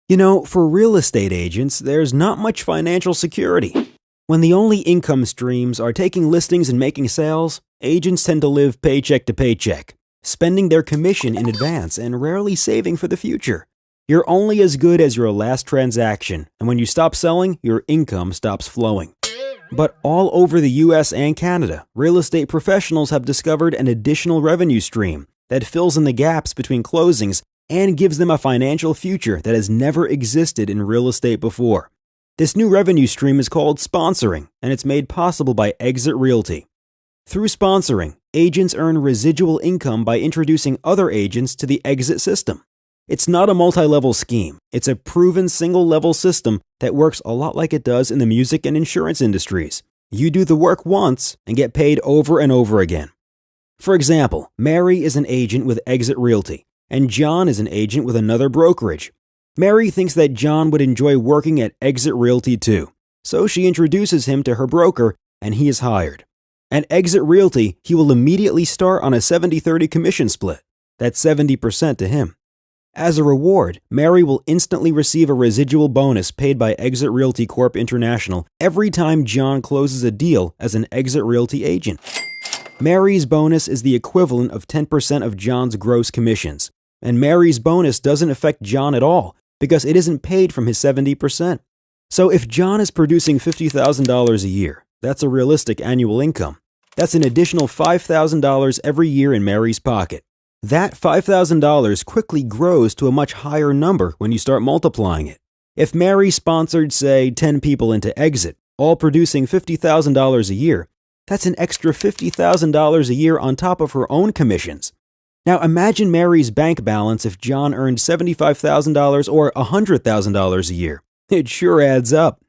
For real estate agents, there's not much financial security. When the only income streams are taking listings and making sales, agents tend to live paycheck to paycheck, spending their commission in advance and rarely saving for the future. You're only as good as your last transaction, and when you stop selling, your income stops flowing. But all over the US and Canada, real estate professionals have discovered an additional revenue stream that fills in the gaps between closings and gives them a financial future that has never existed in real estate before. This new revenue stream is called sponsoring, and it's made possible by Exit Realty. Through sponsoring, agents earn residual income by introducing other agents to the Exit system. It's not a multi-level scheme. It's a proven single-level system that works a lot like it does in the music and insurance industries. You do the work once and get paid over and over again. For example, Mary is an agent with Exit Realty, and John is an agent with another brokerage. Mary thinks that John would enjoy working at Exit Realty too, so she introduces him to her broker, and he is hired. At Exit Realty, he will immediately start on a 70-30 commission split. That's 70% to him. As a reward, Mary will instantly receive a residual bonus paid by Exit Realty Corp International every time John closes a deal as an Exit Realty agent. Mary's bonus is the equivalent of 10% of John's gross commissions, and Mary's bonus doesn't affect John at all because it isn't paid from his 70%. So if John is producing $50,000 a year, that's a realistic annual income. That's an additional $5,000 every year in Mary's pocket. That $5,000 quickly grows to a much higher number when you start multiplying it. If Mary sponsored, say, 10 people into Exit, all producing $50,000 a year, that's an extra $50,000 a year on top of her own commissions. Now imagine Mary's bank balance if John earned $75,000 or $100,000 a year. It sure adds up.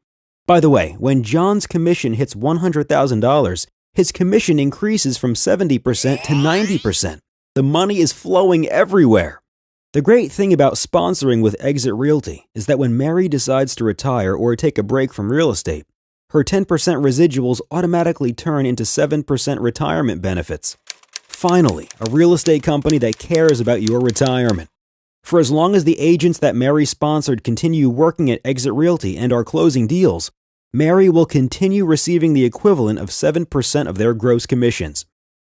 By the way, when John's commission hits $100,000, his commission increases from 70% to 90%. The money is flowing everywhere. The great thing about sponsoring with Exit Realty is that when Mary decides to retire or take a break from real estate, her 10% residuals automatically turn into 7% retirement benefits. Finally, a real estate company that cares about your retirement. For as long as the agents that Mary sponsored continue working at Exit Realty and are closing deals, Mary will continue receiving the equivalent of 7% of their gross commissions.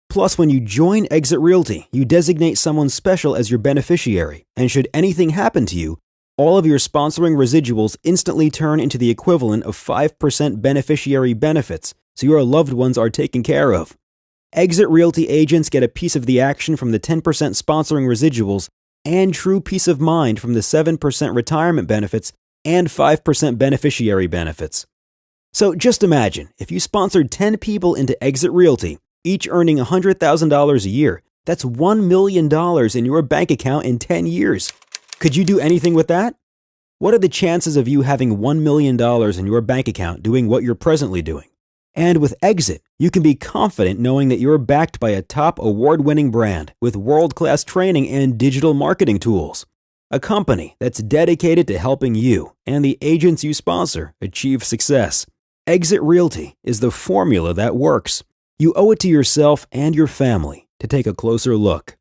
Plus, when you join Exit Realty, you designate someone special as your beneficiary, and should anything happen to you, all of your sponsoring residuals instantly turn into the equivalent of 5% beneficiary benefits, so your loved ones are taken care of. Exit Realty agents get a piece of the action from the 10% sponsoring residuals and true peace of mind from the 7% retirement benefits and 5% beneficiary benefits. So just imagine, if you sponsored 10 people into Exit Realty, each earning $100,000 a year, that's $1 million in your bank account in 10 years. Could you do anything with that? What are the chances of you having $1 million in your bank account doing what you're presently doing? And with Exit, you can be confident knowing that you're backed by a top award-winning brand with world-class training and digital marketing tools. A company that's dedicated to helping you and the agents you sponsor achieve success. Exit Realty is the formula that works. You owe it to yourself and your family to take a closer look.